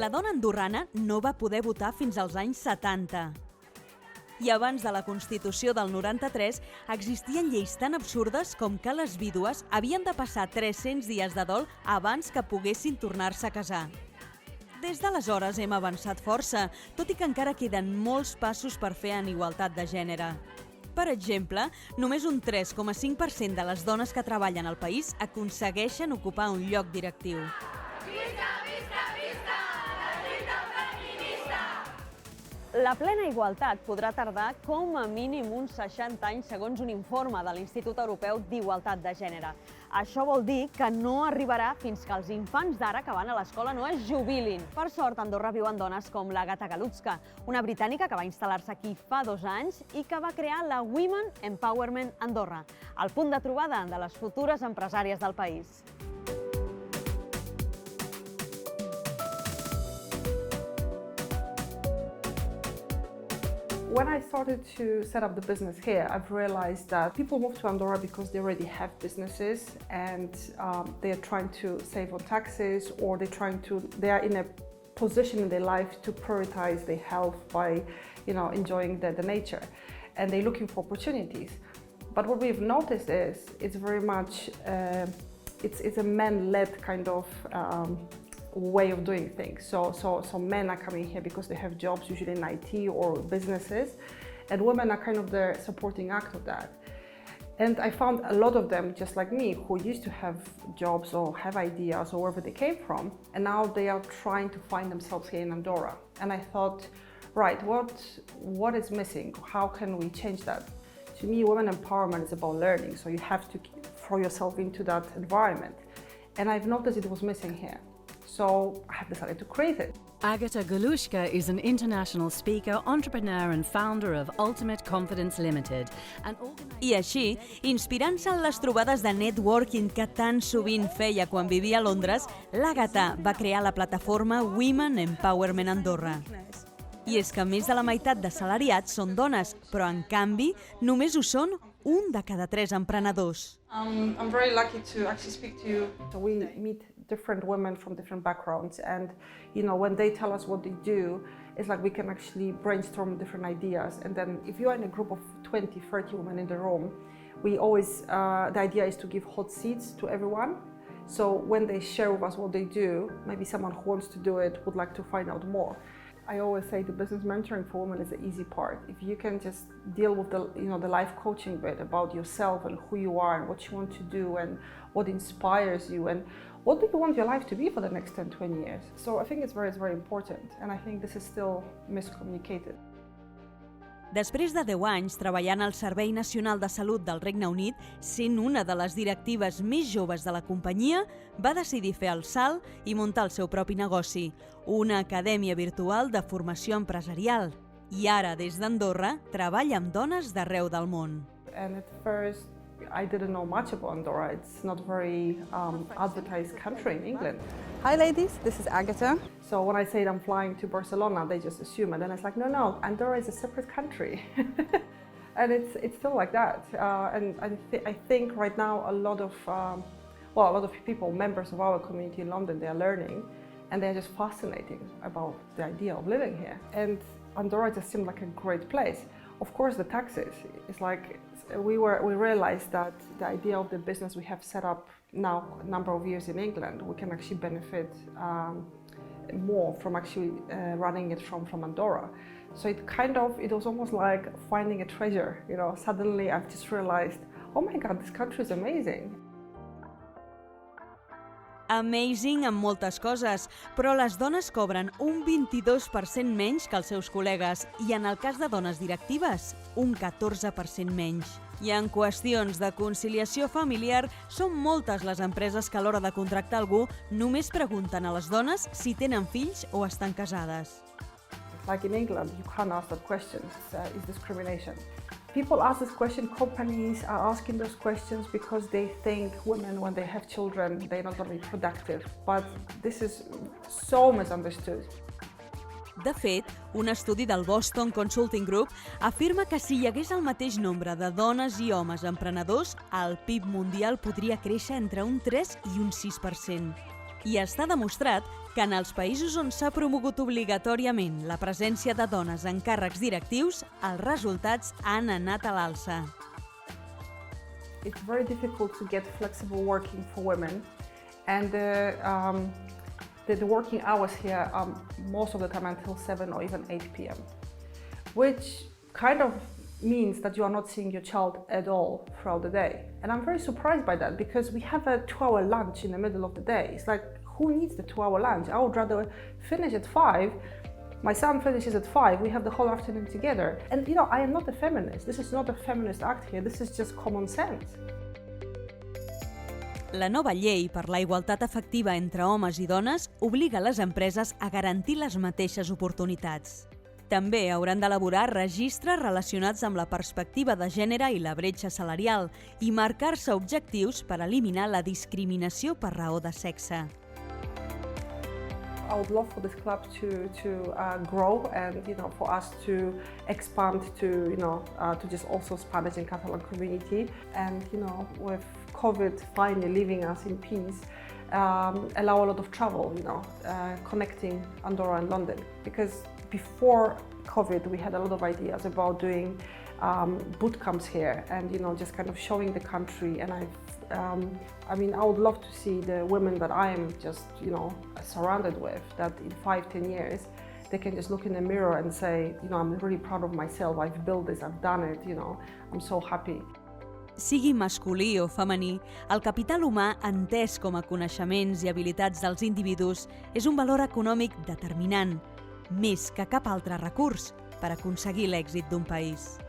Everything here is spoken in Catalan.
la dona andorrana no va poder votar fins als anys 70. I abans de la Constitució del 93 existien lleis tan absurdes com que les vídues havien de passar 300 dies de dol abans que poguessin tornar-se a casar. Des d'aleshores hem avançat força, tot i que encara queden molts passos per fer en igualtat de gènere. Per exemple, només un 3,5% de les dones que treballen al país aconsegueixen ocupar un lloc directiu. La plena igualtat podrà tardar com a mínim uns 60 anys segons un informe de l'Institut Europeu d'Igualtat de Gènere. Això vol dir que no arribarà fins que els infants d'ara que van a l'escola no es jubilin. Per sort, a Andorra viuen dones com l'Agata Galuszka, una britànica que va instal·lar-se aquí fa 2 anys i que va crear la Women Empowerment Andorra, el punt de trobada de les futures empresàries del país. When I started to set up the business here, I've realized that people move to Andorra because they already have businesses and they are trying to save on taxes, or they are in a position in their life to prioritize their health by, enjoying the nature, and they're looking for opportunities. But what we've noticed is it's very much it's a man-led kind of way of doing things. So men are coming here because they have jobs, usually in IT or businesses, and women are kind of the supporting act of that. And I found a lot of them, just like me, who used to have jobs or have ideas or wherever they came from, and now they are trying to find themselves here in Andorra. And I thought, right, what is missing? How can we change that? To me, women empowerment is about learning, so you have to throw yourself into that environment. And I've noticed it was missing here. So I have decided to create it. Agata Galuszka is an international speaker, entrepreneur and founder of Ultimate Confidence Limited. I així, inspirant-se en les trobades de networking que tan sovint feia quan vivia a Londres, l'Agata va crear la plataforma Women Empowerment Andorra. I és que més de la meitat de salariats són dones, però en canvi només ho són 1 de cada 3 emprenedors. I'm very lucky to actually speak to you. So we meet different women from different backgrounds, and when they tell us what they do, it's like we can actually brainstorm different ideas. And then if you are in a group of 20, 30 women in the room, we always the idea is to give hot seats to everyone. So when they share with us what they do, maybe someone who wants to do it would like to find out more. I always say the business mentoring for women is the easy part. If you can just deal with the life coaching bit about yourself and who you are and what you want to do and what inspires you and what do you want your life to be for the next 10, 20 years. So I think it's very, very important, and I think this is still miscommunicated. Després de 10 anys treballant al Servei Nacional de Salut del Regne Unit, sent una de les directives més joves de la companyia, va decidir fer el salt i muntar el seu propi negoci, una acadèmia virtual de formació empresarial. I ara, des d'Andorra, treballa amb dones d'arreu del món. And at first, I didn't know much about Andorra. It's not a very advertised country in England. Hi ladies, this is Agata. So when I said I'm flying to Barcelona, they just assume, and then it's like, no, Andorra is a separate country. And it's still like that. And I think right now a lot of people, members of our community in London, they are learning, and they're just fascinated about the idea of living here. And Andorra just seemed like a great place. Of course, the taxes. It's like we realized that the idea of the business we have set up now a number of years in England, we can actually benefit more from actually running it from Andorra. So it was almost like finding a treasure. Suddenly I've just realized, oh my God, this country is amazing. Amazing en moltes coses, però les dones cobren un 22% menys que els seus col·legues i en el cas de dones directives, un 14% menys. I en qüestions de conciliació familiar, són moltes les empreses que a l'hora de contractar algú només pregunten a les dones si tenen fills o estan casades. Like in England, you can't ask that question. It's discrimination. People ask this question, companies are asking those questions because they think women, when they have children, they're not going to be productive. But this is so misunderstood. De fet, un estudi del Boston Consulting Group afirma que si hi hagués el mateix nombre de dones i homes emprenedors, el PIB mundial podria créixer entre un 3 i un 6%. I està demostrat que en els països on s'ha promogut obligatòriament la presència de dones en càrrecs directius, els resultats han anat a l'alça. It's very difficult to get flexible working for women, and the working hours here are most of the time until 7 or even 8 p.m., which kind of means that you are not seeing your child at all throughout the day. And I'm very surprised by that, because we have a 2-hour lunch in the middle of the day. It's like, who needs the 2-hour lunch? I would rather finish at 5. My son finishes at 5, we have the whole afternoon together. And you know, I am not a feminist. This is not a feminist act here, this is just common sense. La nova llei per la igualtat efectiva entre homes i dones obliga les empreses a garantir les mateixes oportunitats. També hauran d'elaborar registres relacionats amb la perspectiva de gènere i la bretxa salarial i marcar-se objectius per eliminar la discriminació per raó de sexe. I would love for this club to grow, and for us to expand to to just also Spanish and Catalan community, and with COVID finally leaving us in peace, allow a lot of travel, connecting Andorra and London, because before COVID we had a lot of ideas about doing boot camps here and just kind of showing the country, and I would love to see the women that I am just surrounded with, that in 5-10 years they can just look in the mirror and say, I'm really proud of myself, I've built this, I've done it, I'm so happy. Sigui masculí o femení, el capital humà, entès com a coneixements i habilitats dels individus, és un valor econòmic determinant, més que cap altre recurs per aconseguir l'èxit d'un país.